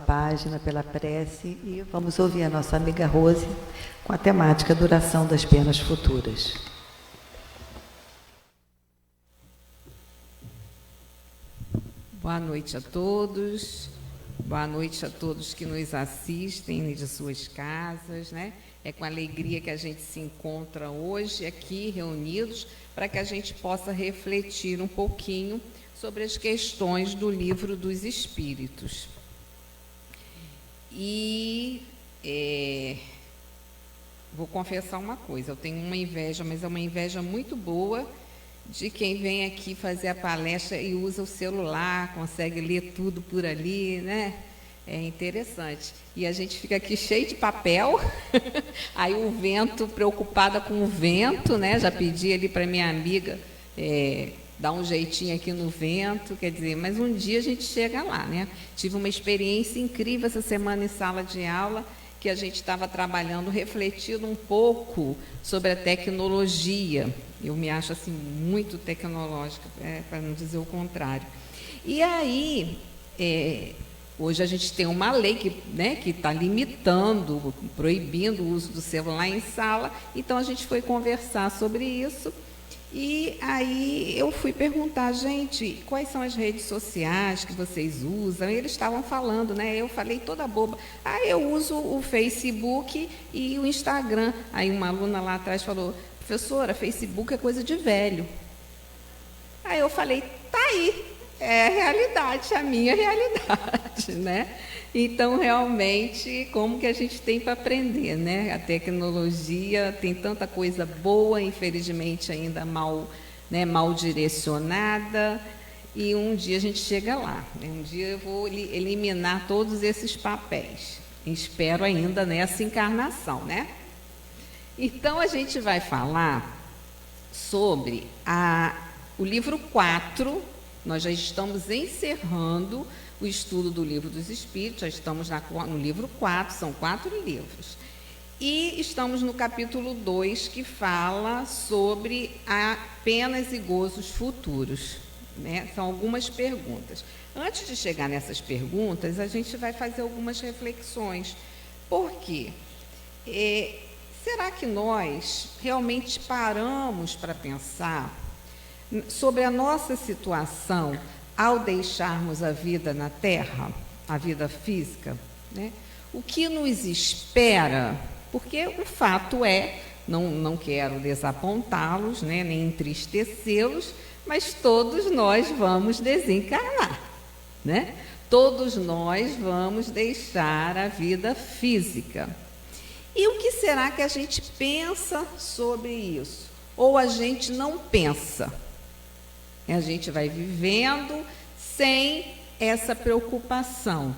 página, pela prece, e vamos ouvir a nossa amiga Rose com a temática Duração das Penas Futuras. Boa noite a todos, boa noite a todos que nos assistem de suas casas, né? É com alegria que a gente se encontra hoje aqui reunidos para que a gente possa refletir um pouquinho sobre as questões do Livro dos Espíritos. E vou confessar uma coisa, eu tenho uma inveja, mas é uma inveja muito boa de quem vem aqui fazer a palestra e usa o celular, consegue ler tudo por ali, né? É interessante. E a gente fica aqui cheio de papel, aí o vento, preocupada com o vento, né? Já pedi ali para minha amiga dar um jeitinho aqui no vento, quer dizer, mas um dia a gente chega lá, né? Tive uma experiência incrível essa semana em sala de aula, que a gente estava trabalhando, refletindo um pouco sobre a tecnologia. Eu me acho assim muito tecnológica, para não dizer o contrário. E aí, hoje a gente tem uma lei que está limitando, proibindo o uso do celular em sala, então a gente foi conversar sobre isso. E aí eu fui perguntar, gente, quais são as redes sociais que vocês usam? E eles estavam falando, né? Eu falei toda boba. Eu uso o Facebook e o Instagram. Aí uma aluna lá atrás falou, professora, Facebook é coisa de velho. Aí eu falei, tá aí, é a realidade, a minha realidade, né? Então, realmente, como que a gente tem para aprender, né? A tecnologia tem tanta coisa boa, infelizmente ainda mal direcionada, e um dia a gente chega lá, né? Um dia eu vou eliminar todos esses papéis. Espero ainda nessa encarnação, né? Então, a gente vai falar sobre o livro 4, nós já estamos encerrando o estudo do Livro dos Espíritos, já estamos no livro 4, são 4 livros. E estamos no capítulo 2, que fala sobre penas e gozos futuros, né? São algumas perguntas. Antes de chegar nessas perguntas, a gente vai fazer algumas reflexões. Por quê? Será que nós realmente paramos para pensar sobre a nossa situação ao deixarmos a vida na Terra, a vida física, né? O que nos espera? Porque o fato não quero desapontá-los, né, nem entristecê-los, mas todos nós vamos desencarnar, né? Todos nós vamos deixar a vida física. E o que será que a gente pensa sobre isso? Ou a gente não pensa? A gente vai vivendo sem essa preocupação.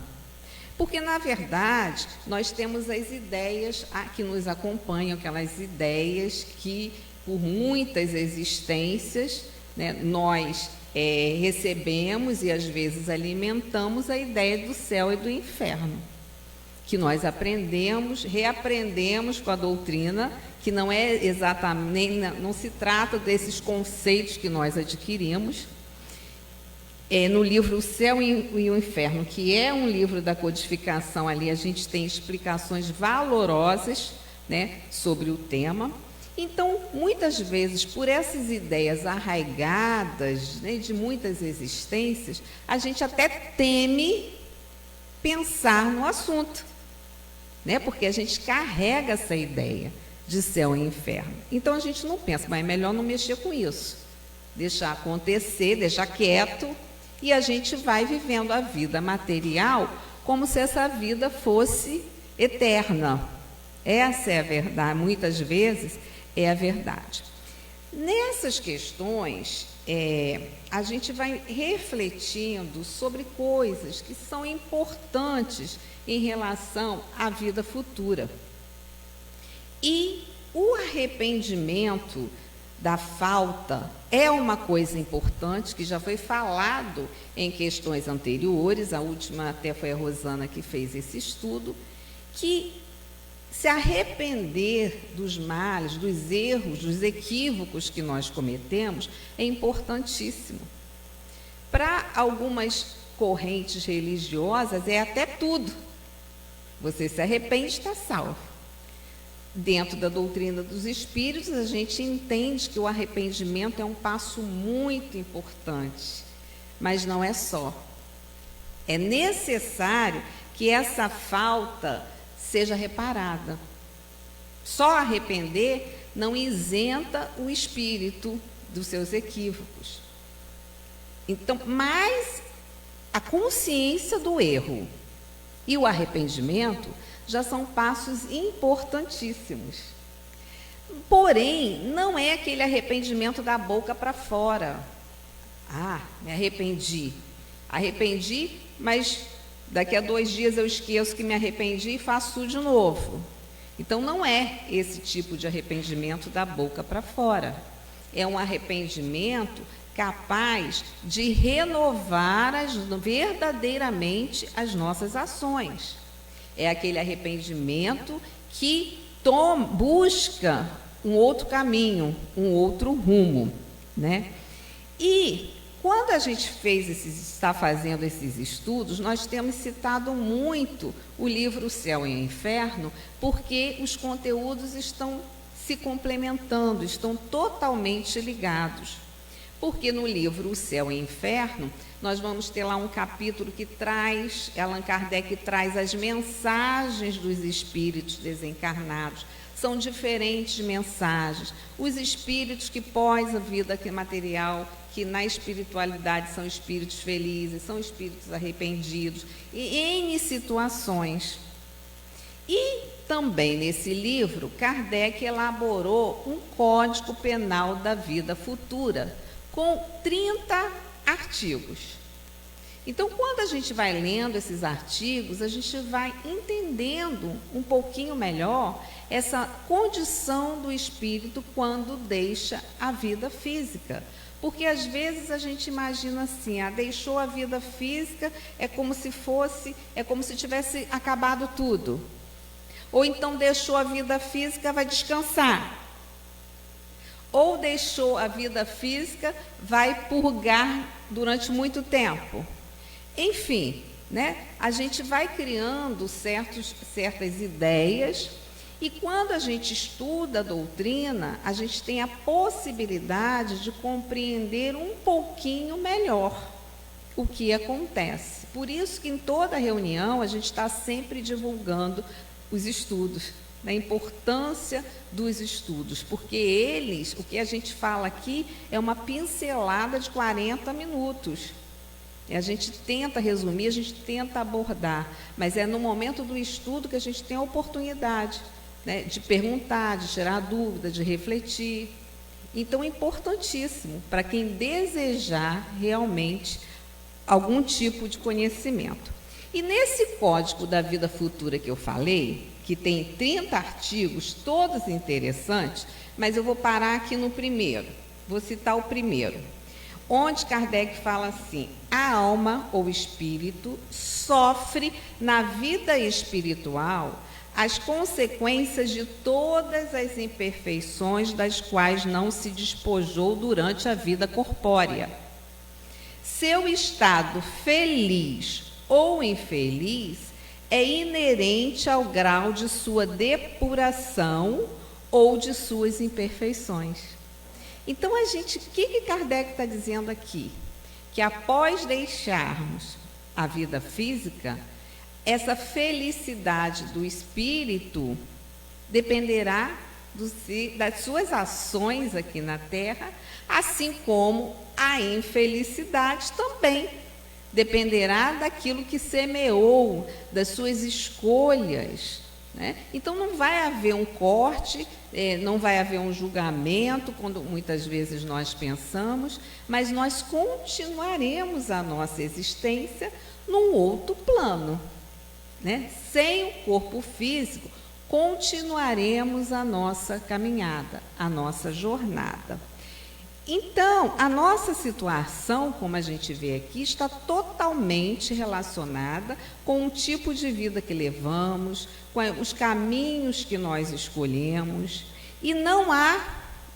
Porque, na verdade, nós temos as ideias que nos acompanham, aquelas ideias que, por muitas existências, né, nós recebemos e, às vezes, alimentamos a ideia do céu e do inferno, que nós aprendemos, reaprendemos com a doutrina, que não é exatamente, não se trata desses conceitos que nós adquirimos. No livro O Céu e o Inferno, que é um livro da codificação, ali a gente tem explicações valorosas, né, sobre o tema. Então, muitas vezes, por essas ideias arraigadas, né, de muitas existências, a gente até teme pensar no assunto, né, porque a gente carrega essa ideia de céu e inferno. Então, a gente não pensa, mas é melhor não mexer com isso, deixar acontecer, deixar quieto, e a gente vai vivendo a vida material como se essa vida fosse eterna. Essa é a verdade, muitas vezes é a verdade. Nessas questões, a gente vai refletindo sobre coisas que são importantes em relação à vida futura. E o arrependimento da falta é uma coisa importante, que já foi falado em questões anteriores, a última até foi a Rosana que fez esse estudo, que se arrepender dos males, dos erros, dos equívocos que nós cometemos é importantíssimo. Para algumas correntes religiosas é até tudo. Você se arrepende e está salvo. Dentro da doutrina dos espíritos, a gente entende que o arrependimento é um passo muito importante, mas não é só. É necessário que essa falta seja reparada. Só arrepender não isenta o espírito dos seus equívocos. Então, mas a consciência do erro e o arrependimento já são passos importantíssimos. Porém, não é aquele arrependimento da boca para fora. Ah, me arrependi. Arrependi, mas daqui a 2 dias eu esqueço que me arrependi e faço tudo de novo. Então, não é esse tipo de arrependimento da boca para fora. É um arrependimento capaz de renovar verdadeiramente as nossas ações. É aquele arrependimento que busca um outro caminho, um outro rumo, né? E quando a gente está fazendo esses estudos, nós temos citado muito o livro O Céu e o Inferno, porque os conteúdos estão se complementando, estão totalmente ligados. Porque no livro O Céu e o Inferno, nós vamos ter lá um capítulo que Allan Kardec traz as mensagens dos espíritos desencarnados. São diferentes mensagens. Os espíritos que pós a vida material, que na espiritualidade são espíritos felizes, são espíritos arrependidos, e N situações. E também nesse livro, Kardec elaborou um Código Penal da Vida Futura, com 30 artigos. Então, quando a gente vai lendo esses artigos, a gente vai entendendo um pouquinho melhor essa condição do espírito quando deixa a vida física. Porque às vezes a gente imagina assim, deixou a vida física, é como se tivesse acabado tudo. Ou então deixou a vida física, vai descansar. Ou deixou a vida física, vai purgar durante muito tempo. Enfim, né? A gente vai criando certas ideias, e quando a gente estuda a doutrina, a gente tem a possibilidade de compreender um pouquinho melhor o que acontece. Por isso que em toda reunião a gente está sempre divulgando os estudos, da importância dos estudos, porque o que a gente fala aqui é uma pincelada de 40 minutos. A gente tenta resumir, a gente tenta abordar, mas é no momento do estudo que a gente tem a oportunidade, né, de perguntar, de tirar dúvida, de refletir. Então, é importantíssimo para quem desejar realmente algum tipo de conhecimento. E nesse Código da Vida Futura que eu falei, que tem 30 artigos, todos interessantes, mas eu vou parar aqui no primeiro, vou citar o primeiro, onde Kardec fala assim: a alma ou espírito sofre na vida espiritual as consequências de todas as imperfeições das quais não se despojou durante a vida corpórea. Seu estado feliz ou infeliz é inerente ao grau de sua depuração ou de suas imperfeições. Então, o que Kardec está dizendo aqui? Que após deixarmos a vida física, essa felicidade do espírito dependerá das suas ações aqui na Terra, assim como a infelicidade também dependerá daquilo que semeou, das suas escolhas, né? Então, não vai haver um corte, não vai haver um julgamento, quando muitas vezes nós pensamos, mas nós continuaremos a nossa existência num outro plano, né? Sem o corpo físico, continuaremos a nossa caminhada, a nossa jornada. Então, a nossa situação, como a gente vê aqui, está totalmente relacionada com o tipo de vida que levamos, com os caminhos que nós escolhemos, e não há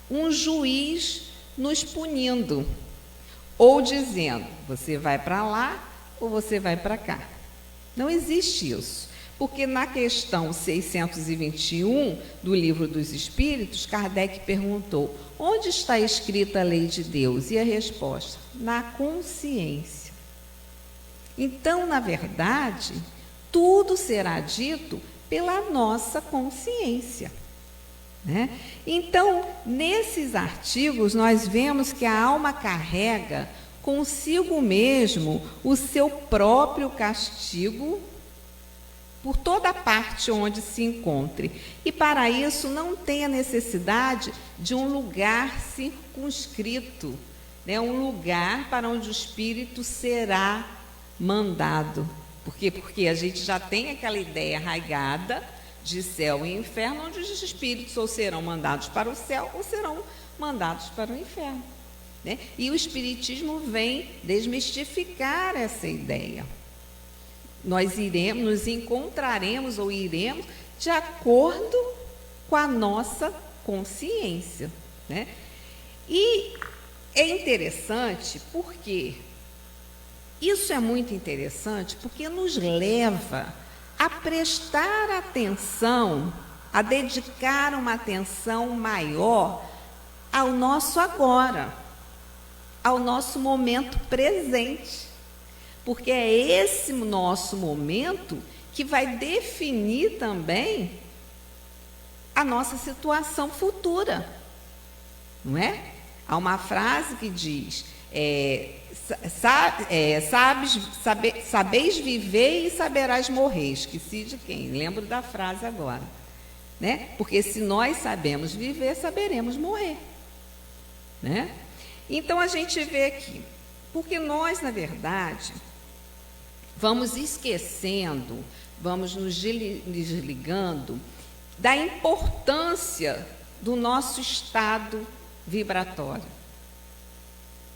um juiz nos punindo, ou dizendo, você vai para lá ou você vai para cá. Não existe isso. Porque na questão 621 do Livro dos Espíritos, Kardec perguntou: onde está escrita a lei de Deus? E a resposta: na consciência. Então, na verdade, tudo será dito pela nossa consciência, né? Então, nesses artigos, nós vemos que a alma carrega consigo mesmo o seu próprio castigo por toda parte onde se encontre. E para isso não tem a necessidade de um lugar circunscrito, né? Um lugar para onde o espírito será mandado. Por quê? Porque a gente já tem aquela ideia arraigada de céu e inferno, onde os espíritos ou serão mandados para o céu ou serão mandados para o inferno, né? E o Espiritismo vem desmistificar essa ideia. Nós nos encontraremos ou iremos de acordo com a nossa consciência, né? E é interessante porque isso é muito interessante porque nos leva a prestar atenção, a dedicar uma atenção maior ao nosso agora, ao nosso momento presente. Porque é esse nosso momento que vai definir também a nossa situação futura, não é? Há uma frase que diz: sabeis viver e saberás morrer. Esqueci de quem, lembro da frase agora, né? Porque se nós sabemos viver, saberemos morrer, né? Então a gente vê aqui, porque nós, na verdade, vamos esquecendo, vamos nos desligando da importância do nosso estado vibratório,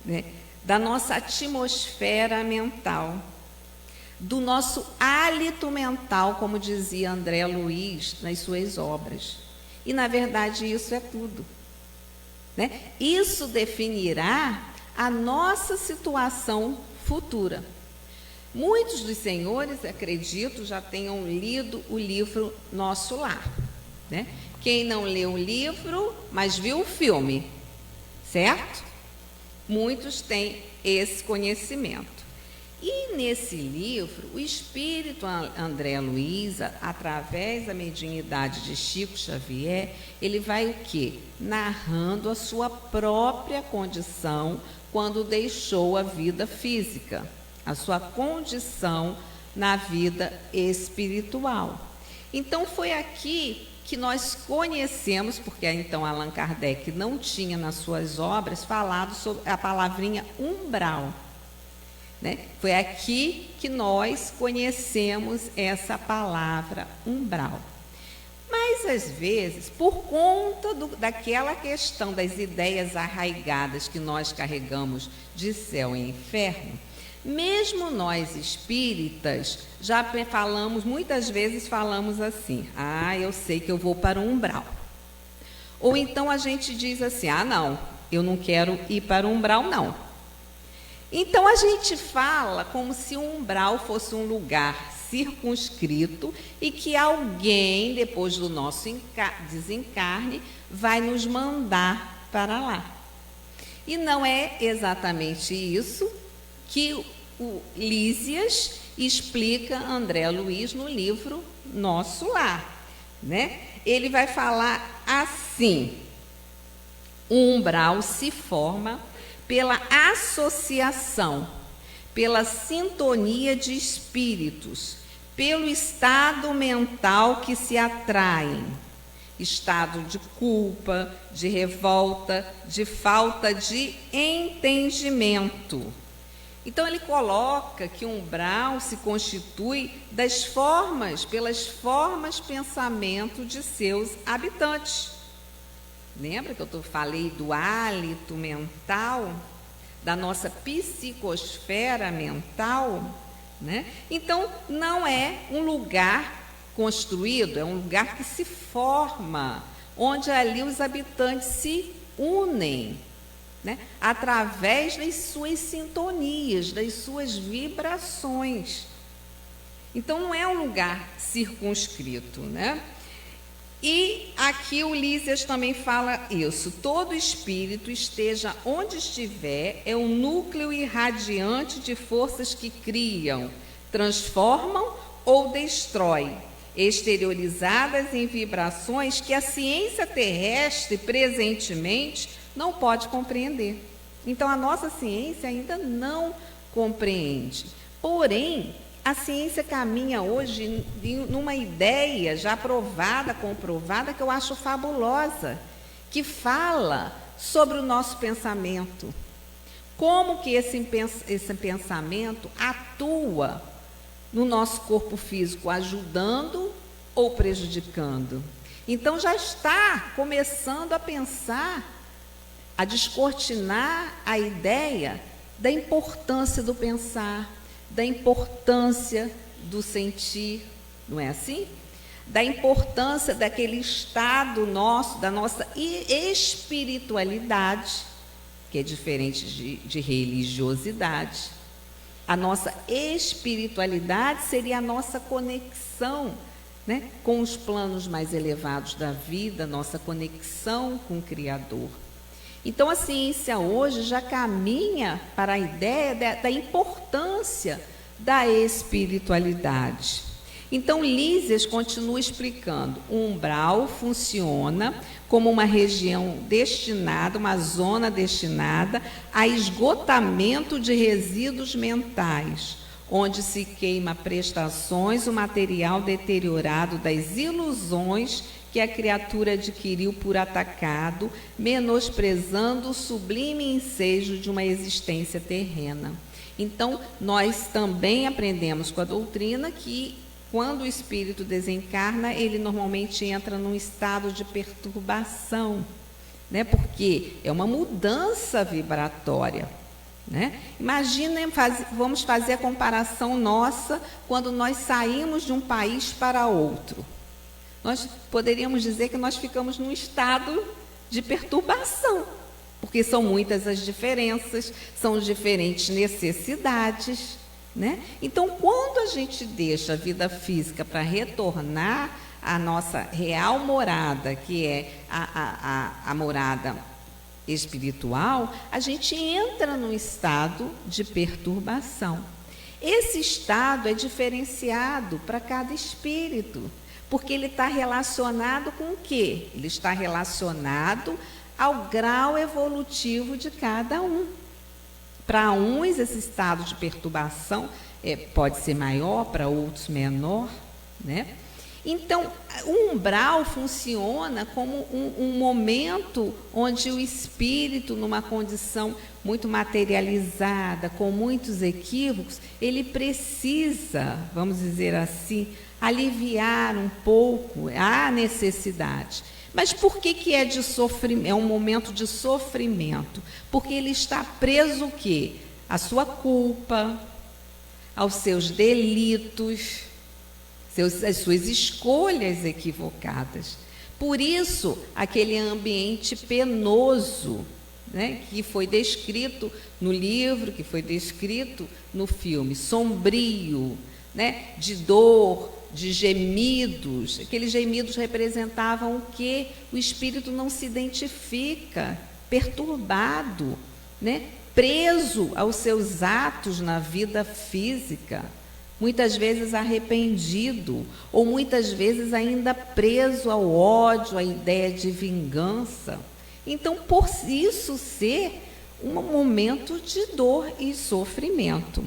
né? Da nossa atmosfera mental, do nosso hálito mental, como dizia André Luiz nas suas obras. E, na verdade, isso é tudo, né? Isso definirá a nossa situação futura. Muitos dos senhores, acredito, já tenham lido o livro Nosso Lar, né? Quem não leu o livro, mas viu o filme, certo? Muitos têm esse conhecimento. E nesse livro, o espírito André Luiz, através da mediunidade de Chico Xavier, ele vai o quê? Narrando a sua própria condição quando deixou a vida física, a sua condição na vida espiritual. Então foi aqui que nós conhecemos, porque então Allan Kardec não tinha nas suas obras falado sobre a palavrinha umbral, né? Foi aqui que nós conhecemos essa palavra umbral. Mas às vezes, por conta daquela questão das ideias arraigadas que nós carregamos de céu e inferno, mesmo nós espíritas já falamos, muitas vezes falamos assim: eu sei que eu vou para o umbral. Ou então a gente diz assim: não, eu não quero ir para o umbral, não. Então a gente fala como se o umbral fosse um lugar circunscrito e que alguém, depois do nosso desencarne, vai nos mandar para lá. E não é exatamente isso que o Lísias explica André Luiz no livro Nosso Lar, né? Ele vai falar assim: o umbral se forma pela associação, pela sintonia de espíritos, pelo estado mental que se atraem, estado de culpa, de revolta, de falta de entendimento. Então ele coloca que o umbral se constitui pelas formas pensamento de seus habitantes. Lembra que eu falei do hálito mental, da nossa psicosfera mental, né? Então não é um lugar construído, é um lugar que se forma, onde ali os habitantes se unem, né, através das suas sintonias, das suas vibrações. Então, não é um lugar circunscrito, né? E aqui o Lísias também fala isso. Todo espírito, esteja onde estiver, é um núcleo irradiante de forças que criam, transformam ou destroem, exteriorizadas em vibrações que a ciência terrestre, presentemente, não pode compreender. Então, a nossa ciência ainda não compreende. Porém, a ciência caminha hoje numa ideia já provada, comprovada, que eu acho fabulosa, que fala sobre o nosso pensamento. Como que esse pensamento atua no nosso corpo físico, ajudando ou prejudicando. Então, já está começando a pensar, a descortinar a ideia da importância do pensar, da importância do sentir, não é assim? Da importância daquele estado nosso, da nossa espiritualidade, que é diferente de religiosidade. A nossa espiritualidade seria a nossa conexão, né, com os planos mais elevados da vida, nossa conexão com o Criador. Então, a ciência hoje já caminha para a ideia da importância da espiritualidade. Então, Lísias continua explicando: o umbral funciona como uma região destinada, uma zona destinada a esgotamento de resíduos mentais, onde se queima prestações, o material deteriorado das ilusões que a criatura adquiriu por atacado, menosprezando o sublime ensejo de uma existência terrena. Então, nós também aprendemos com a doutrina que, quando o espírito desencarna, ele normalmente entra num estado de perturbação, né? Porque é uma mudança vibratória, né? Imaginem, vamos fazer a comparação nossa quando nós saímos de um país para outro. Nós poderíamos dizer que nós ficamos num estado de perturbação, porque são muitas as diferenças, são diferentes necessidades, né? Então, quando a gente deixa a vida física para retornar à nossa real morada, que é a morada espiritual, a gente entra num estado de perturbação. Esse estado é diferenciado para cada espírito, porque ele está relacionado com o quê? Ele está relacionado ao grau evolutivo de cada um. Para uns, esse estado de perturbação pode ser maior, para outros menor, né? Então, o umbral funciona como um momento onde o espírito, numa condição muito materializada, com muitos equívocos, ele precisa, vamos dizer assim, aliviar um pouco a necessidade. Mas por que é de sofrimento? É um momento de sofrimento, porque ele está preso o quê? À sua culpa, aos seus delitos, às suas escolhas equivocadas. Por isso, aquele ambiente penoso, né, que foi descrito no livro, que foi descrito no filme, sombrio, né, de dor, de gemidos. Aqueles gemidos representavam o quê? O espírito não se identifica, perturbado, né, preso aos seus atos na vida física, muitas vezes arrependido, ou muitas vezes ainda preso ao ódio, à ideia de vingança. Então, por isso ser um momento de dor e sofrimento.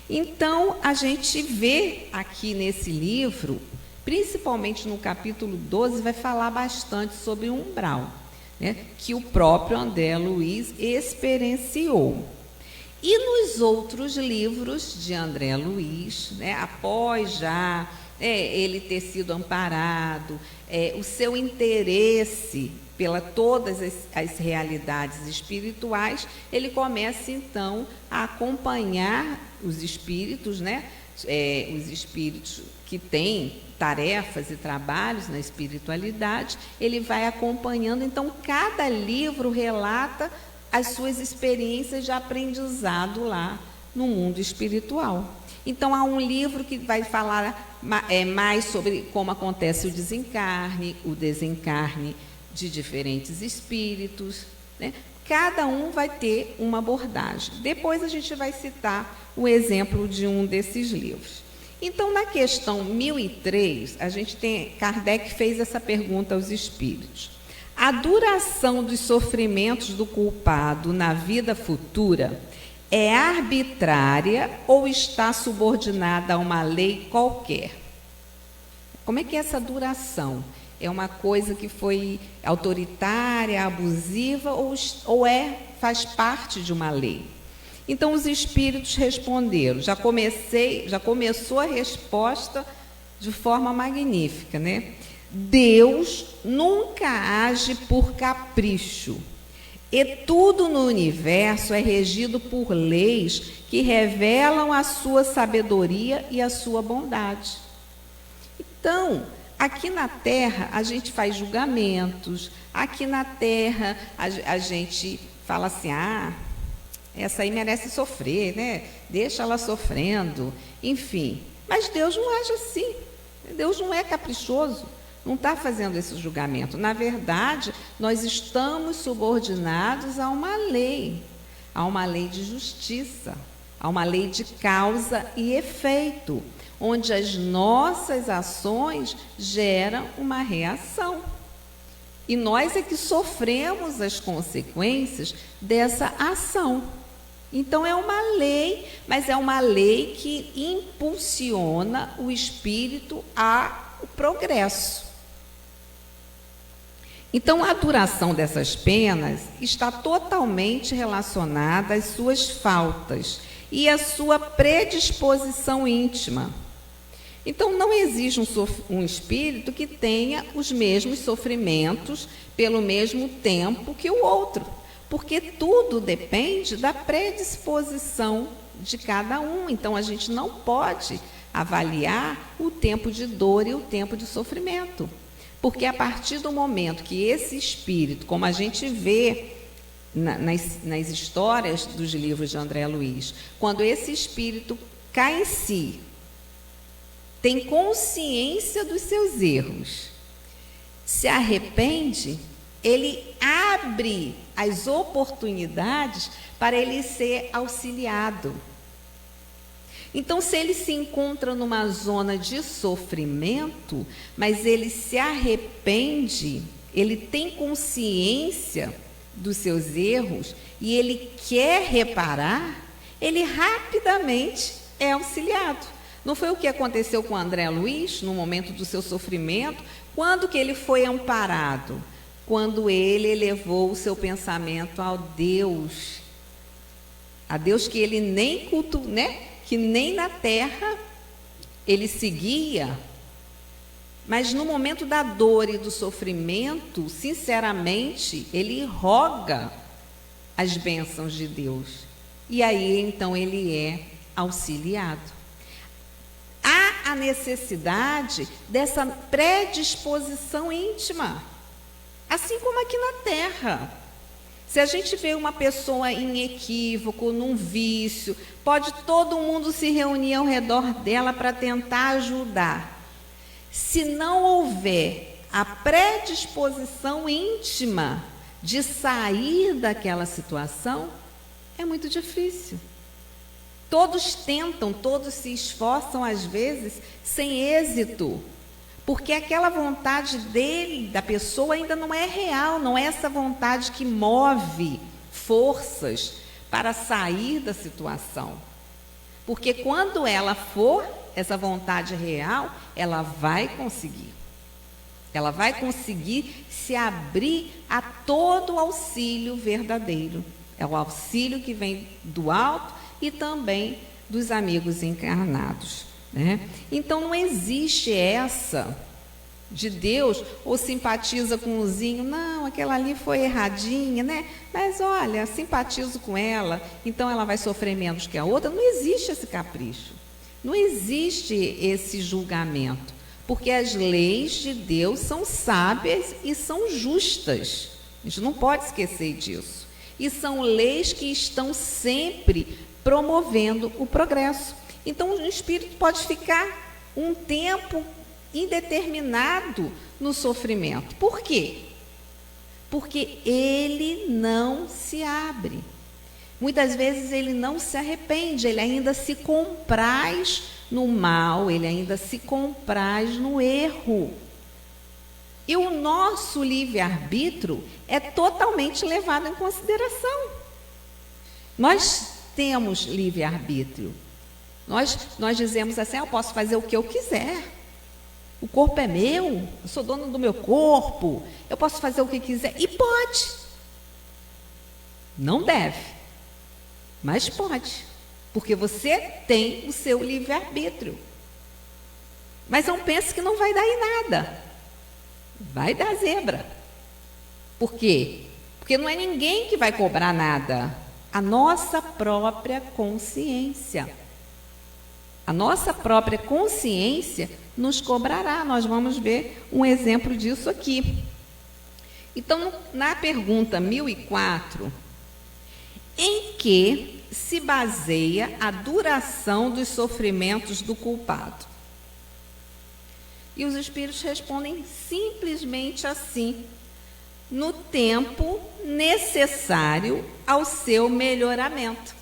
Então, a gente vê aqui nesse livro, principalmente no capítulo 12, vai falar bastante sobre o umbral, né, que o próprio André Luiz experienciou. E nos outros livros de André Luiz, né, após já ele ter sido amparado, o seu interesse pela todas as realidades espirituais, ele começa então a acompanhar os espíritos, né, os espíritos que têm tarefas e trabalhos na espiritualidade, ele vai acompanhando. Então, cada livro relata as suas experiências de aprendizado lá no mundo espiritual. Então, há um livro que vai falar mais sobre como acontece o desencarne de diferentes espíritos, né? Cada um vai ter uma abordagem. Depois a gente vai citar o exemplo de um desses livros. Então, na questão 1003, Kardec fez essa pergunta aos espíritos. A duração dos sofrimentos do culpado na vida futura é arbitrária ou está subordinada a uma lei qualquer? Como é que é essa duração? É uma coisa que foi autoritária, abusiva faz parte de uma lei? Então os espíritos responderam, já começou a resposta de forma magnífica, né? Deus nunca age por capricho. E tudo no universo é regido por leis que revelam a sua sabedoria e a sua bondade. Então, aqui na Terra, a gente faz julgamentos. Aqui na Terra, a gente fala assim, essa aí merece sofrer, né? Deixa ela sofrendo. Enfim, mas Deus não age assim. Deus não é caprichoso. Não está fazendo esse julgamento. Na verdade, nós estamos subordinados a uma lei de justiça, a uma lei de causa e efeito, onde as nossas ações geram uma reação. E nós é que sofremos as consequências dessa ação. Então, é uma lei, mas é uma lei que impulsiona o espírito ao progresso. Então, a duração dessas penas está totalmente relacionada às suas faltas e à sua predisposição íntima. Então, não existe um espírito que tenha os mesmos sofrimentos pelo mesmo tempo que o outro, porque tudo depende da predisposição de cada um. Então, a gente não pode avaliar o tempo de dor e o tempo de sofrimento. Porque a partir do momento que esse espírito, como a gente vê nas histórias dos livros de André Luiz, quando esse espírito cai em si, tem consciência dos seus erros, se arrepende, ele abre as oportunidades para ele ser auxiliado. Então, se ele se encontra numa zona de sofrimento, mas ele se arrepende, ele tem consciência dos seus erros e ele quer reparar, ele rapidamente é auxiliado. Não foi o que aconteceu com André Luiz, no momento do seu sofrimento? Quando que ele foi amparado? Quando ele elevou o seu pensamento a Deus que ele nem cultua, né? Que nem na terra ele seguia, mas no momento da dor e do sofrimento, sinceramente, ele roga as bênçãos de Deus. E aí, então, ele é auxiliado. Há a necessidade dessa predisposição íntima, assim como aqui na terra. Se a gente vê uma pessoa em equívoco, num vício, pode todo mundo se reunir ao redor dela para tentar ajudar. Se não houver a predisposição íntima de sair daquela situação, é muito difícil. Todos tentam, todos se esforçam, às vezes, sem êxito. Porque aquela vontade da pessoa ainda não é real, não é essa vontade que move forças para sair da situação. Porque quando ela for, essa vontade real, ela vai conseguir. Ela vai conseguir se abrir a todo auxílio verdadeiro. É o auxílio que vem do alto e também dos amigos encarnados, né? Então, não existe essa de Deus, ou simpatiza com o Zinho, não, aquela ali foi erradinha, né? Mas olha, simpatizo com ela, então ela vai sofrer menos que a outra. Não existe esse capricho, não existe esse julgamento, porque as leis de Deus são sábias e são justas. A gente não pode esquecer disso. e são leis que estão sempre promovendo o progresso. Então, o espírito pode ficar um tempo indeterminado no sofrimento. Por quê? Porque ele não se abre. Muitas vezes ele não se arrepende, ele ainda se compraz no mal, ele ainda se compraz no erro. E o nosso livre-arbítrio é totalmente levado em consideração. Nós temos livre-arbítrio. Nós dizemos assim, eu posso fazer o que eu quiser. O corpo é meu, eu sou dono do meu corpo, eu posso fazer o que quiser. E pode. Não deve, mas pode. Porque você tem o seu livre-arbítrio. Mas não pense que não vai dar em nada. Vai dar zebra. Por quê? Porque não é ninguém que vai cobrar nada. A nossa própria consciência. A nossa própria consciência nos cobrará. Nós vamos ver um exemplo disso aqui. Então, na pergunta 1004, em que se baseia a duração dos sofrimentos do culpado? E os espíritos respondem simplesmente assim: no tempo necessário ao seu melhoramento.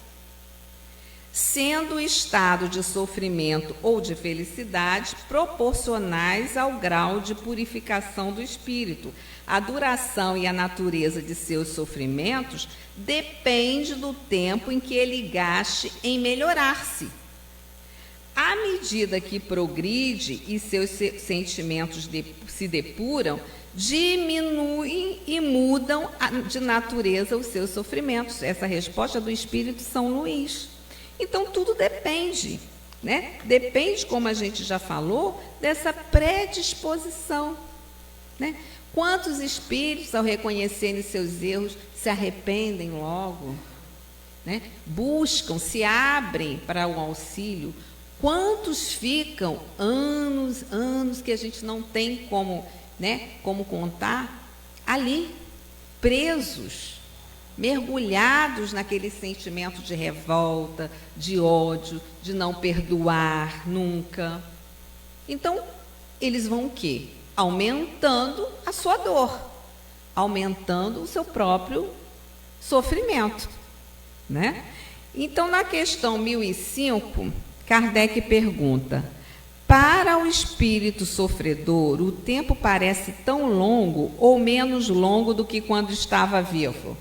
Sendo o estado de sofrimento ou de felicidade proporcionais ao grau de purificação do espírito. A duração e a natureza de seus sofrimentos depende do tempo em que ele gaste em melhorar-se. À medida que progride e seus sentimentos se depuram, diminuem e mudam de natureza os seus sofrimentos. Essa resposta é do Espírito São Luís. Então, tudo depende, né? Depende, como a gente já falou, dessa predisposição, né? Quantos espíritos, ao reconhecerem seus erros, se arrependem logo, né? Buscam, se abrem para o auxílio. Quantos ficam anos que a gente não tem como, né, como contar, ali, presos, mergulhados naquele sentimento de revolta, de ódio, de não perdoar nunca. Então, eles vão o quê? Aumentando a sua dor, aumentando o seu próprio sofrimento, né? Então, na questão 1005, Kardec pergunta: para o espírito sofredor, o tempo parece tão longo ou menos longo do que quando estava vivo?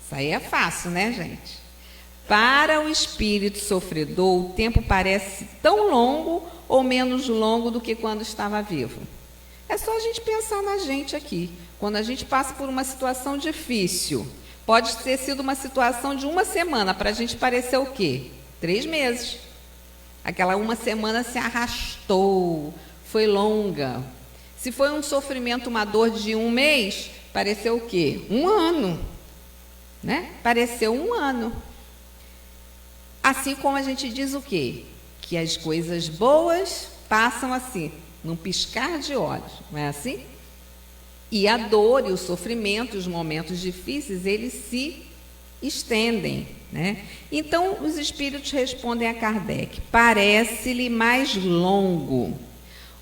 Isso aí é fácil, né, gente? Para o espírito sofredor, o tempo parece tão longo ou menos longo do que quando estava vivo? É só a gente pensar na gente aqui. Quando a gente passa por uma situação difícil, pode ter sido uma situação de uma semana, para a gente parecer o quê? 3 meses. Aquela uma semana se arrastou, foi longa. Se foi um sofrimento, uma dor de 1 mês, pareceu o quê? 1 ano. Né? Pareceu 1 ano. Assim como a gente diz o quê? Que as coisas boas passam assim, num piscar de olhos, não é assim? E a dor e o sofrimento, os momentos difíceis, eles se estendem, né? Então, os espíritos respondem a Kardec: parece-lhe mais longo.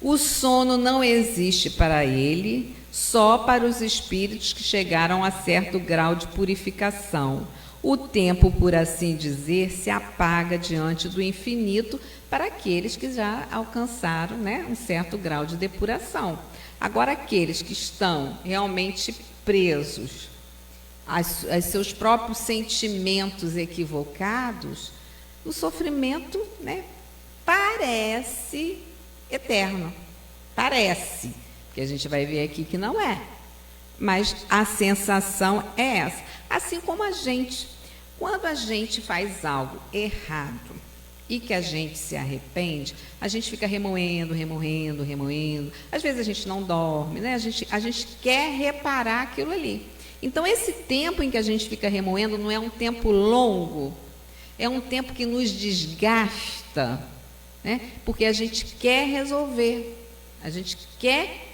O sono não existe para ele, só para os espíritos que chegaram a certo grau de purificação. O tempo, por assim dizer, se apaga diante do infinito para aqueles que já alcançaram, né, um certo grau de depuração. Agora, aqueles que estão realmente presos a seus próprios sentimentos equivocados, o sofrimento, né, parece eterno. Parece, porque a gente vai ver aqui que não é. Mas a sensação é essa. Assim como a gente, quando a gente faz algo errado e que a gente se arrepende, a gente fica remoendo. Às vezes a gente não dorme, né? A gente quer reparar aquilo ali. Então, esse tempo em que a gente fica remoendo não é um tempo longo, é um tempo que nos desgasta, né? Porque a gente quer resolver, a gente quer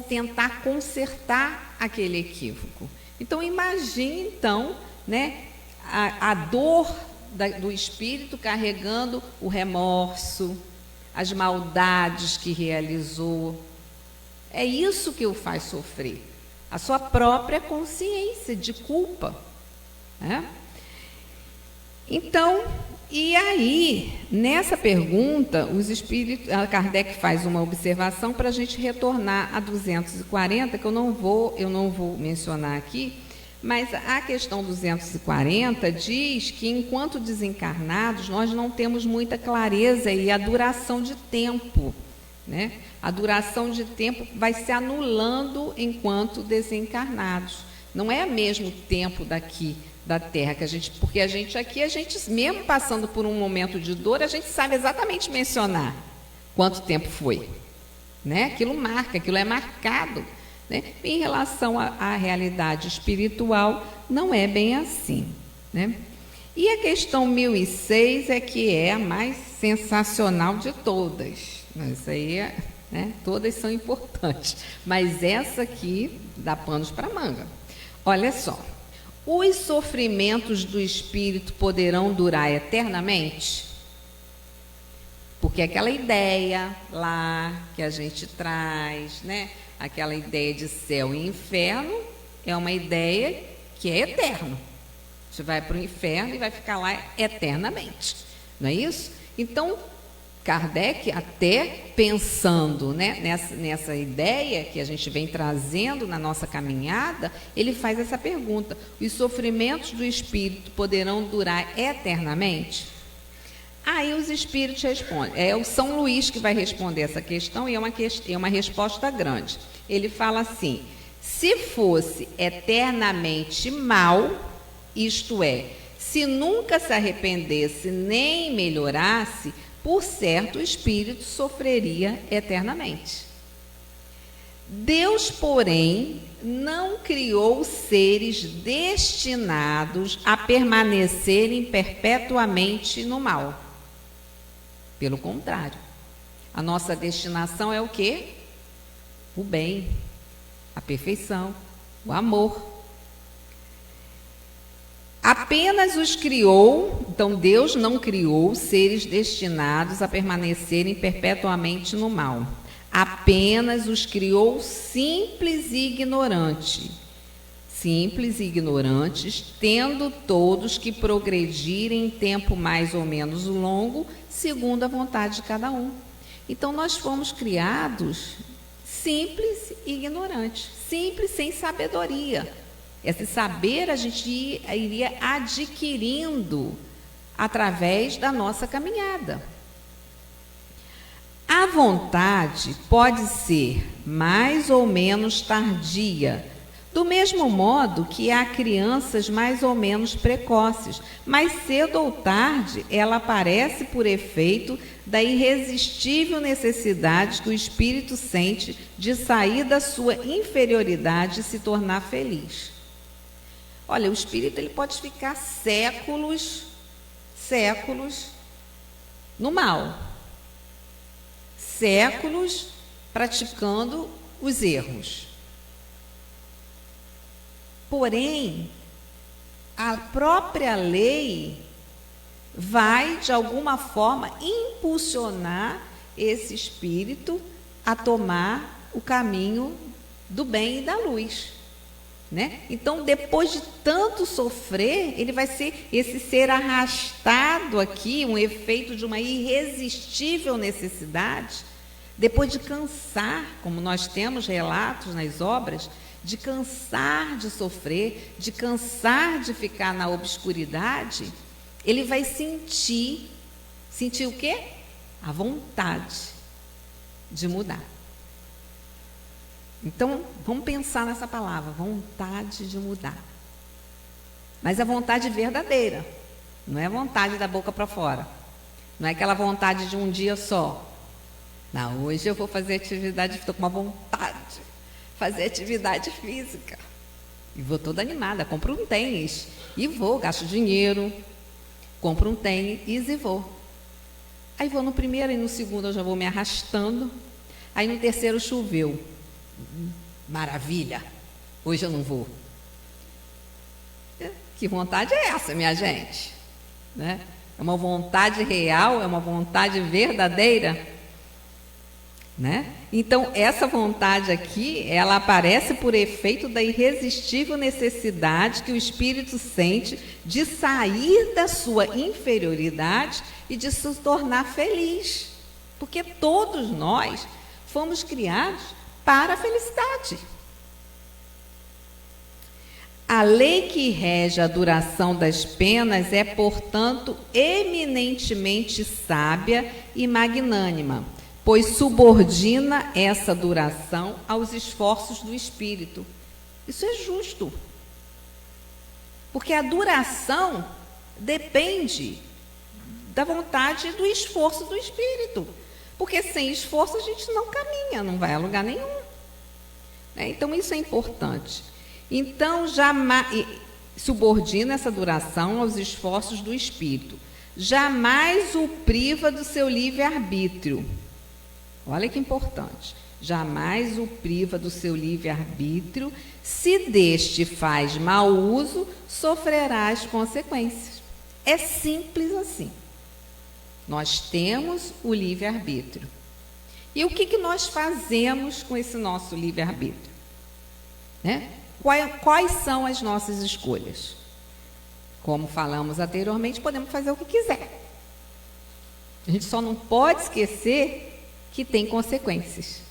tentar consertar aquele equívoco. Então, imagine, então, né, a dor do espírito carregando o remorso, as maldades que realizou. É isso que o faz sofrer, a sua própria consciência de culpa, né? Então, e aí, nessa pergunta, Kardec faz uma observação para a gente retornar a 240, que eu não vou mencionar aqui, mas a questão 240 diz que, enquanto desencarnados, nós não temos muita clareza e a duração de tempo, né? A duração de tempo vai se anulando enquanto desencarnados. Não é o mesmo tempo daqui da Terra, porque a gente mesmo passando por um momento de dor, a gente sabe exatamente mencionar quanto tempo foi, né? Aquilo é marcado, né? Em relação à realidade espiritual, não é bem assim, né? E a questão 1006 é que é a mais sensacional de todas. Isso aí, né? Todas são importantes, mas essa aqui dá panos para manga. Olha só. Os sofrimentos do espírito poderão durar eternamente? Porque aquela ideia lá que a gente traz, né? Aquela ideia de céu e inferno é uma ideia que é eterna. Você vai para o inferno e vai ficar lá eternamente, não é isso? Então, Kardec, até pensando, né, nessa ideia que a gente vem trazendo na nossa caminhada, ele faz essa pergunta: os sofrimentos do espírito poderão durar eternamente? Aí os espíritos respondem. É o São Luís que vai responder essa questão, e é uma resposta grande. Ele fala assim: se fosse eternamente mal, isto é, se nunca se arrependesse nem melhorasse, por certo, o espírito sofreria eternamente. Deus, porém, não criou seres destinados a permanecerem perpetuamente no mal. Pelo contrário, a nossa destinação é o quê? O bem, a perfeição, o amor. Apenas os criou, então Deus não criou seres destinados a permanecerem perpetuamente no mal. Apenas os criou simples e ignorantes, tendo todos que progredirem em tempo mais ou menos longo, segundo a vontade de cada um. Então nós fomos criados simples e ignorantes, simples sem sabedoria. Esse saber a gente iria adquirindo através da nossa caminhada. A vontade pode ser mais ou menos tardia, do mesmo modo que há crianças mais ou menos precoces, mas cedo ou tarde ela aparece por efeito da irresistível necessidade que o espírito sente de sair da sua inferioridade e se tornar feliz. Olha, o espírito ele pode ficar séculos no mal, séculos praticando os erros. Porém, a própria lei vai, de alguma forma, impulsionar esse espírito a tomar o caminho do bem e da luz. Né? Então, depois de tanto sofrer, ele vai ser esse ser arrastado aqui, um efeito de uma irresistível necessidade, depois de cansar, como nós temos relatos nas obras, de cansar de sofrer, de cansar de ficar na obscuridade, ele vai sentir o quê? A vontade de mudar. Então, vamos pensar nessa palavra, vontade de mudar. Mas a vontade verdadeira, não é a vontade da boca para fora. Não é aquela vontade de um dia só. Não, hoje eu vou fazer atividade, estou com uma vontade de fazer atividade física. E vou toda animada, compro um tênis e vou, gasto dinheiro, compro um tênis e vou. Aí vou no primeiro e no segundo eu já vou me arrastando. Aí no terceiro choveu. Maravilha, hoje eu não vou. Que vontade é essa, minha gente? Né? É uma vontade real? É uma vontade verdadeira? Né? Então, essa vontade aqui, ela aparece por efeito da irresistível necessidade que o espírito sente de sair da sua inferioridade e de se tornar feliz. Porque todos nós fomos criados para a felicidade. A lei que rege a duração das penas é, portanto, eminentemente sábia e magnânima, pois subordina essa duração aos esforços do espírito. Isso é justo. Porque a duração depende da vontade e do esforço do espírito. Porque sem esforço a gente não caminha, não vai a lugar nenhum. Então, isso é importante. Então, jamais subordina essa duração aos esforços do espírito. Jamais o priva do seu livre-arbítrio. Olha que importante. Jamais o priva do seu livre-arbítrio. Se deste faz mau uso, sofrerá as consequências. É simples assim. Nós temos o livre-arbítrio. E o que nós fazemos com esse nosso livre-arbítrio? Né? Quais são as nossas escolhas? Como falamos anteriormente, podemos fazer o que quiser. A gente só não pode esquecer que tem consequências.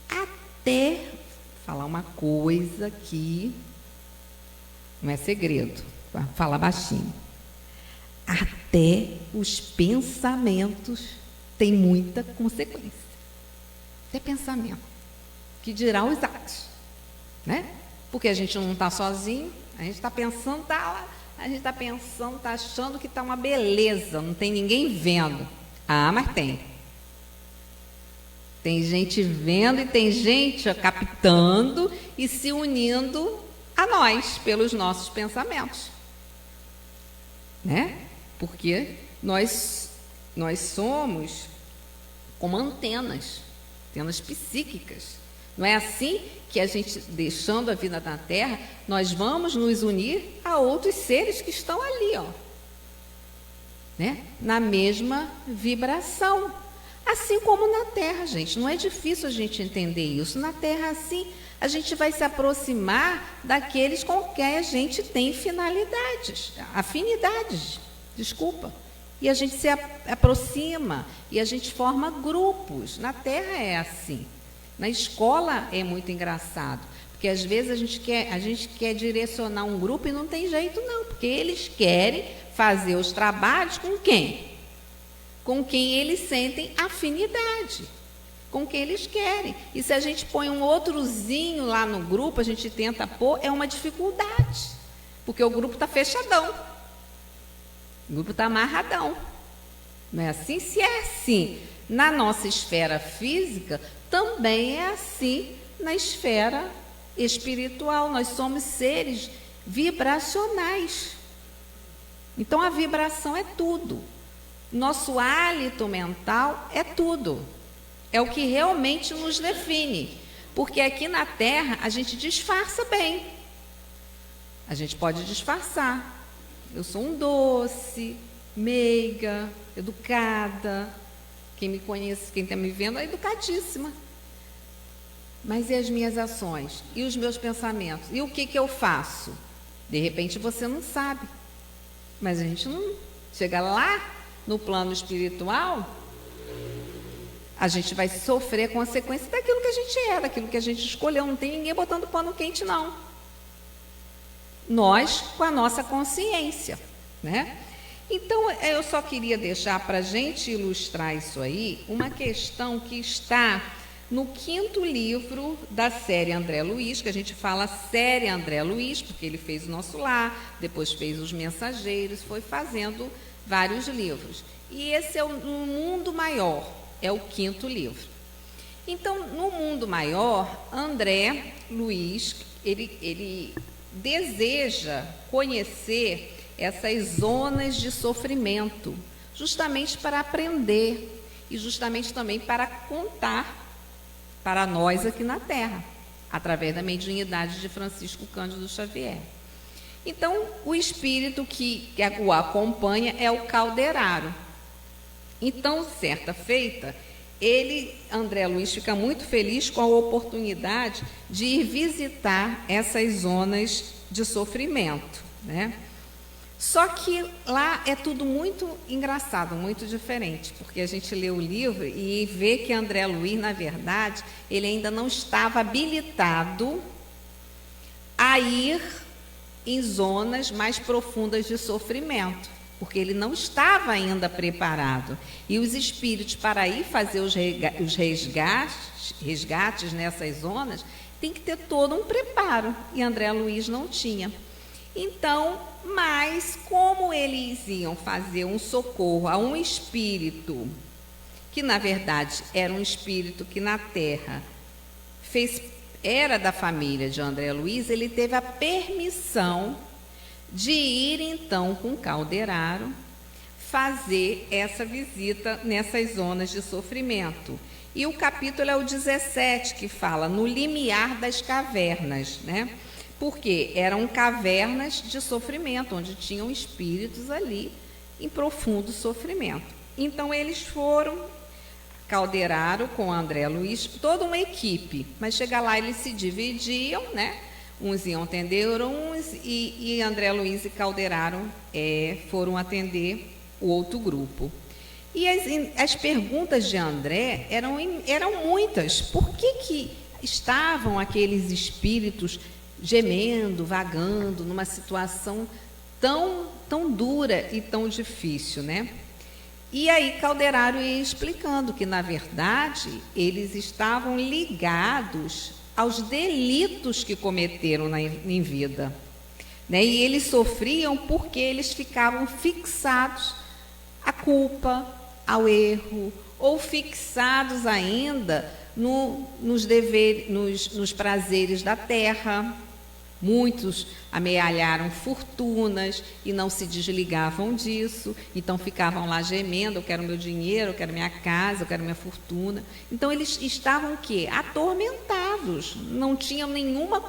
Até falar uma coisa que não é segredo, fala baixinho. Até os pensamentos têm muita consequência. Até pensamento. Que dirá os atos. Né? Porque a gente não está sozinho, a gente está pensando, está achando que está uma beleza, não tem ninguém vendo. Ah, mas tem. Tem gente vendo e tem gente captando e se unindo a nós pelos nossos pensamentos. Né? Porque nós somos como antenas psíquicas. Não é assim que a gente, deixando a vida na Terra, nós vamos nos unir a outros seres que estão ali, ó, né? Na mesma vibração. Assim como na Terra, gente. Não é difícil a gente entender isso. Na Terra, assim, a gente vai se aproximar daqueles com quem a gente tem afinidades, desculpa. E a gente se aproxima e a gente forma grupos. Na Terra é assim. Na escola é muito engraçado, porque às vezes a gente quer direcionar um grupo e não tem jeito não, porque eles querem fazer os trabalhos com quem? Com quem eles sentem afinidade, com quem eles querem. E se a gente põe um outrozinho lá no grupo, a gente tenta pôr, é uma dificuldade, porque o grupo está fechadão, o grupo está amarradão. Não é assim? Se é assim na nossa esfera física, também é assim na esfera espiritual. Nós somos seres vibracionais. Então, a vibração é tudo. Nosso hálito mental é tudo. É o que realmente nos define. Porque aqui na Terra, a gente disfarça bem. A gente pode disfarçar. Eu sou um doce, meiga, educada. Quem me conhece, quem está me vendo, é educadíssima. Mas e as minhas ações? E os meus pensamentos? E o que eu faço? De repente você não sabe. Mas a gente não chega lá no plano espiritual, a gente vai sofrer a consequência daquilo que a gente é, daquilo que a gente escolheu. Não tem ninguém botando pano quente, não. Nós, com a nossa consciência, né? Então, eu só queria deixar para a gente ilustrar isso aí, uma questão que está no 5º livro da série André Luiz, que a gente fala série André Luiz, porque ele fez o Nosso Lar, depois fez Os Mensageiros, foi fazendo vários livros. E esse é o Mundo Maior, é o 5º livro. Então, no Mundo Maior, André Luiz, ele deseja conhecer essas zonas de sofrimento, justamente para aprender e justamente também para contar para nós aqui na Terra, através da mediunidade de Francisco Cândido Xavier. Então, o espírito que o acompanha é o Calderaro. Então, certa feita, André Luiz, fica muito feliz com a oportunidade de ir visitar essas zonas de sofrimento, né? Só que lá é tudo muito engraçado, muito diferente, porque a gente lê o livro e vê que André Luiz, na verdade, ele ainda não estava habilitado a ir em zonas mais profundas de sofrimento, porque ele não estava ainda preparado. E os espíritos, para ir fazer os resgates nessas zonas, tem que ter todo um preparo, e André Luiz não tinha. Então, mas como eles iam fazer um socorro a um espírito, que na verdade era um espírito que na Terra era da família de André Luiz, ele teve a permissão de ir então com Calderaro fazer essa visita nessas zonas de sofrimento. E o capítulo é o 17, que fala no limiar das cavernas, né? Porque eram cavernas de sofrimento, onde tinham espíritos ali em profundo sofrimento. Então eles foram, Calderaro com André Luiz, toda uma equipe, mas chega lá eles se dividiam, né? Uns iam atender uns e André Luiz e Calderaro foram atender o outro grupo. E as perguntas de André eram muitas. Por que estavam aqueles espíritos gemendo, vagando, numa situação tão dura e tão difícil, né? E aí Calderaro ia explicando que, na verdade, eles estavam ligados aos delitos que cometeram em vida, né? E eles sofriam porque eles ficavam fixados à culpa, ao erro, ou fixados ainda nos deveres, nos prazeres da terra. Muitos amealharam fortunas e não se desligavam disso, então ficavam lá gemendo: eu quero meu dinheiro, eu quero minha casa, eu quero minha fortuna. Então eles estavam o quê? Atormentados, não tinham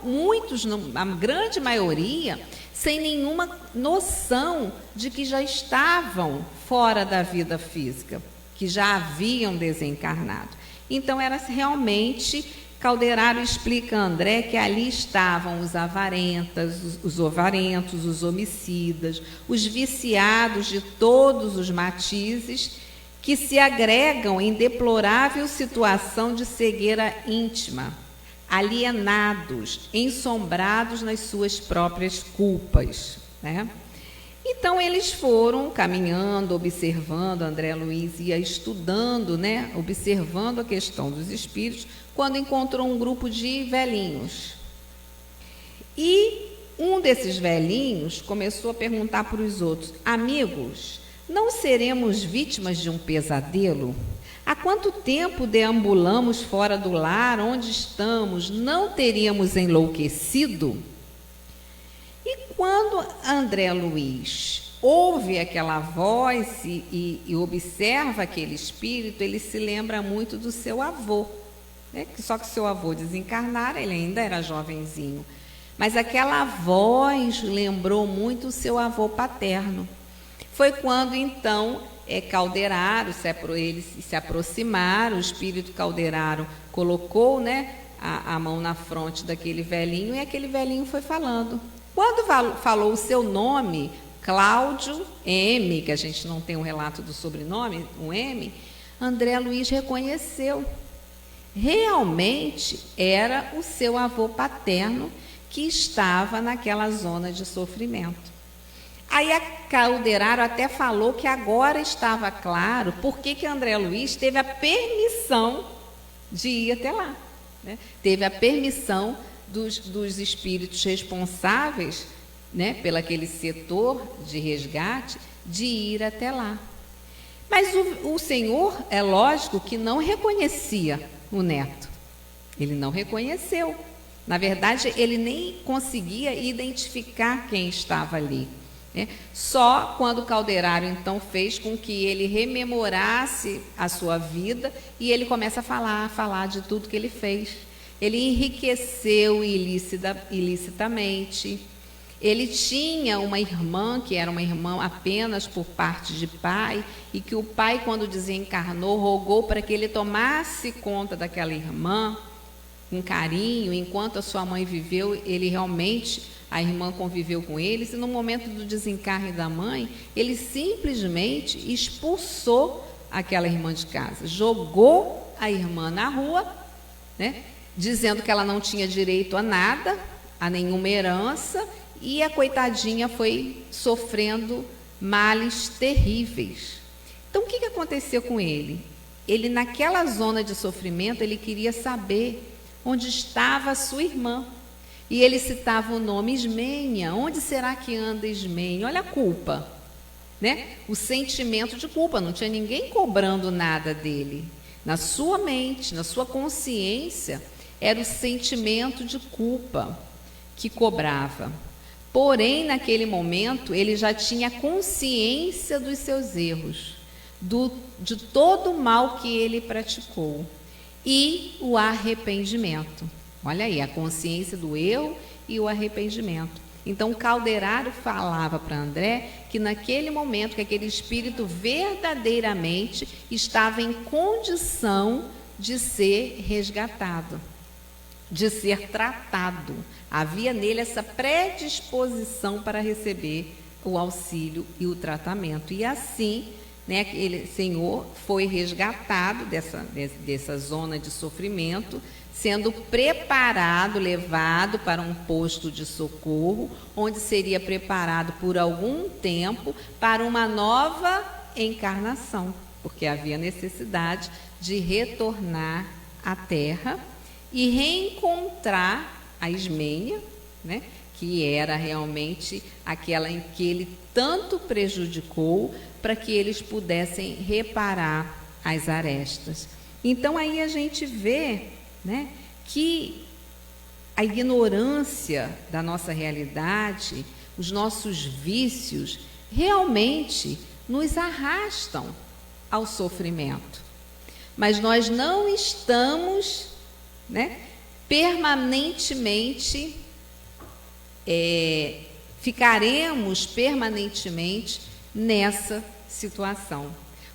muitos, a grande maioria, sem nenhuma noção de que já estavam fora da vida física, que já haviam desencarnado. Então era realmente... Calderaro explica a André que ali estavam os avarentos, os homicidas, os viciados de todos os matizes, que se agregam em deplorável situação de cegueira íntima, alienados, ensombrados nas suas próprias culpas, né? Então eles foram caminhando, observando, André Luiz ia estudando, né? Observando a questão dos espíritos, quando encontrou um grupo de velhinhos. E um desses velhinhos começou a perguntar para os outros: amigos, não seremos vítimas de um pesadelo? Há quanto tempo deambulamos fora do lar onde estamos? Não teríamos enlouquecido? E quando André Luiz ouve aquela voz e observa aquele espírito, ele se lembra muito do seu avô, né? Só que seu avô desencarnara, ele ainda era jovenzinho. Mas aquela voz lembrou muito o seu avô paterno. Foi quando, então, Calderaro, eles se aproximaram, o espírito Calderaro colocou, né, a mão na fronte daquele velhinho, e aquele velhinho foi falando. Quando falou o seu nome, Cláudio M., que a gente não tem um relato do sobrenome, um M, André Luiz reconheceu. Realmente era o seu avô paterno que estava naquela zona de sofrimento. Aí a Calderaro até falou que agora estava claro por que André Luiz teve a permissão de ir até lá, né? Teve a permissão dos espíritos responsáveis, né, pelo aquele setor de resgate, de ir até lá. Mas o senhor, é lógico que não reconhecia o neto. Ele não reconheceu. Na verdade, ele nem conseguia identificar quem estava ali, né? Só quando Calderaro, então, fez com que ele rememorasse a sua vida e ele começa a falar de tudo que ele fez. Ele enriqueceu ilicitamente, Ele tinha uma irmã, que era uma irmã apenas por parte de pai, e que o pai, quando desencarnou, rogou para que ele tomasse conta daquela irmã com carinho. Enquanto a sua mãe viveu, a irmã conviveu com eles, e no momento do desencarne da mãe, ele simplesmente expulsou aquela irmã de casa, jogou a irmã na rua, né, dizendo que ela não tinha direito a nada, a nenhuma herança, e a coitadinha foi sofrendo males terríveis. Então, o que aconteceu com ele? Ele, naquela zona de sofrimento, ele queria saber onde estava a sua irmã. E ele citava o nome Ismênia. Onde será que anda Ismênia? Olha a culpa, né? O sentimento de culpa. Não tinha ninguém cobrando nada dele. Na sua mente, na sua consciência, era o sentimento de culpa que cobrava. Porém, naquele momento, ele já tinha consciência dos seus erros, de todo o mal que ele praticou, e o arrependimento. Olha aí, a consciência do erro e o arrependimento. Então, o Calderaro falava para André que naquele momento, que aquele espírito verdadeiramente estava em condição de ser resgatado, de ser tratado. Havia nele essa predisposição para receber o auxílio e o tratamento. E assim, né, aquele senhor foi resgatado dessa zona de sofrimento, sendo preparado, levado para um posto de socorro, onde seria preparado por algum tempo para uma nova encarnação, porque havia necessidade de retornar à Terra e reencontrar a Ismênia, né, que era realmente aquela em que ele tanto prejudicou, para que eles pudessem reparar as arestas. Então aí a gente vê, né, que a ignorância da nossa realidade, os nossos vícios, realmente nos arrastam ao sofrimento. Mas nós não estamos, né, permanentemente, ficaremos permanentemente nessa situação.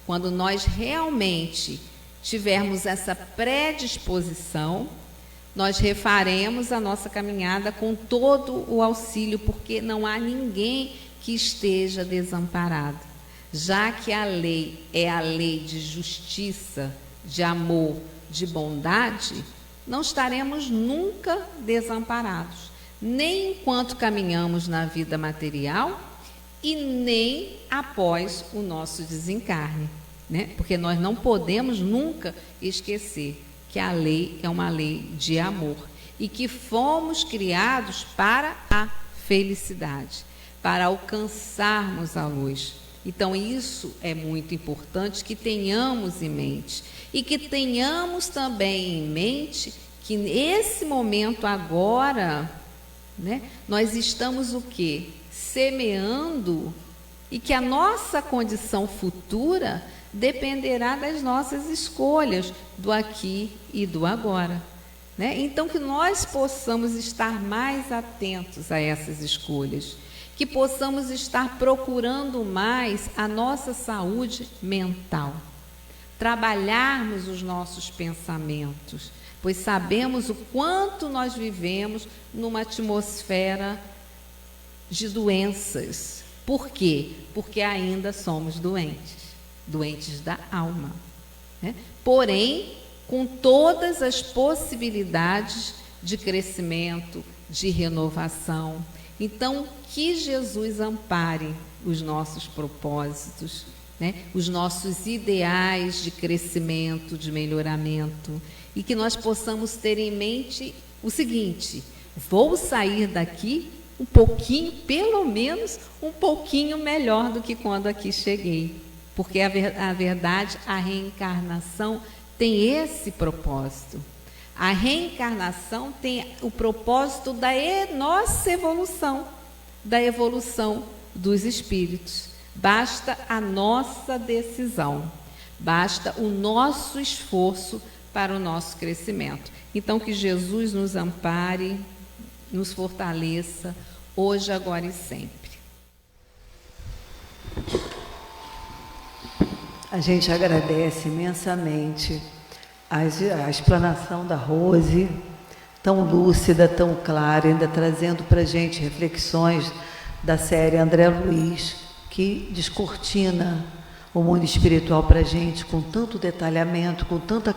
Quando nós realmente tivermos essa predisposição, nós refaremos a nossa caminhada com todo o auxílio, porque não há ninguém que esteja desamparado. Já que a lei é a lei de justiça, de amor, de bondade, não estaremos nunca desamparados, nem enquanto caminhamos na vida material e nem após o nosso desencarne, né? Porque nós não podemos nunca esquecer que a lei é uma lei de amor e que fomos criados para a felicidade, para alcançarmos a luz. Então, isso é muito importante que tenhamos em mente. E que tenhamos também em mente que nesse momento agora, né, nós estamos o quê? Semeando, e que a nossa condição futura dependerá das nossas escolhas, do aqui e do agora, né? Então, que nós possamos estar mais atentos a essas escolhas, que possamos estar procurando mais a nossa saúde mental, trabalharmos os nossos pensamentos, pois sabemos o quanto nós vivemos numa atmosfera de doenças. Por quê? Porque ainda somos doentes da alma, né? Porém, com todas as possibilidades de crescimento, de renovação. Então, que Jesus ampare os nossos propósitos, né? Os nossos ideais de crescimento, de melhoramento, e que nós possamos ter em mente o seguinte: vou sair daqui um pouquinho, pelo menos um pouquinho melhor do que quando aqui cheguei, porque a verdade, a reencarnação tem esse propósito. A reencarnação tem o propósito da nossa evolução, da evolução dos espíritos. Basta a nossa decisão, basta o nosso esforço para o nosso crescimento. Então, que Jesus nos ampare, nos fortaleça, hoje, agora e sempre. A gente agradece imensamente a explanação da Rose, tão lúcida, tão clara, ainda trazendo para a gente reflexões da série André Luiz, que descortina o mundo espiritual para a gente com tanto detalhamento, com tanta